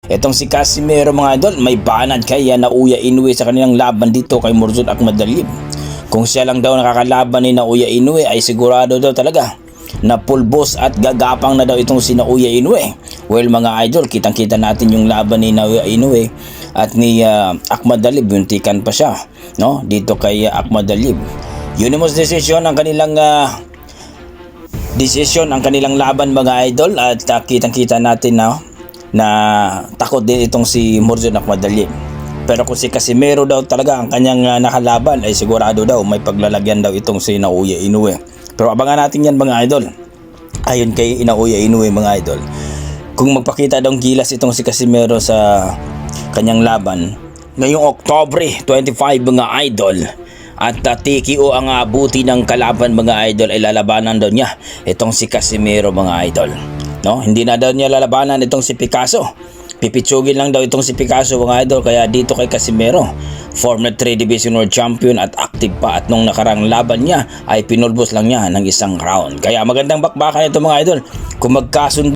Itong si Casimero mga idol, may banat kaya Naoya Inoue sa kanilang laban dito kay Murzon Akmadalib. Kung siya lang daw nakakalaban ni Naoya Inoue ay sigurado daw talaga na pulbos at gagapang na daw itong si Naoya Inoue. Well mga idol, kitang-kita natin yung laban ni Naoya Inoue at ni Akmadalib, yuntikan pa siya, no? Dito kay Akmadalib. Unanimous decision ang kanilang laban mga idol at kitang-kita natin na takot din itong si Murzon Akmadalib. Pero kung si Casimero daw talaga ang kanyang nakalaban ay sigurado daw may paglalagyan daw itong si Naoya Inoue. Pero abangan natin yan mga idol. Ayon kay Naoya Inoue mga idol, kung magpakita daw gilas itong si Casimero sa kanyang laban ngayong Oktubre 25 mga idol, at TKO ang buti ng kalaban mga idol, ay lalabanan daw niya itong si Casimero mga idol, no? Hindi na daw niya lalabanan itong si Picasso. Pipitsugin lang daw itong si Picasso mga idol. Kaya dito kay Casimero, former 3 Division World Champion at active pa, at nung nakarang laban niya ay pinulbos lang niya ng isang round. Kaya magandang bakbakan ito mga idol. Kung magkasundo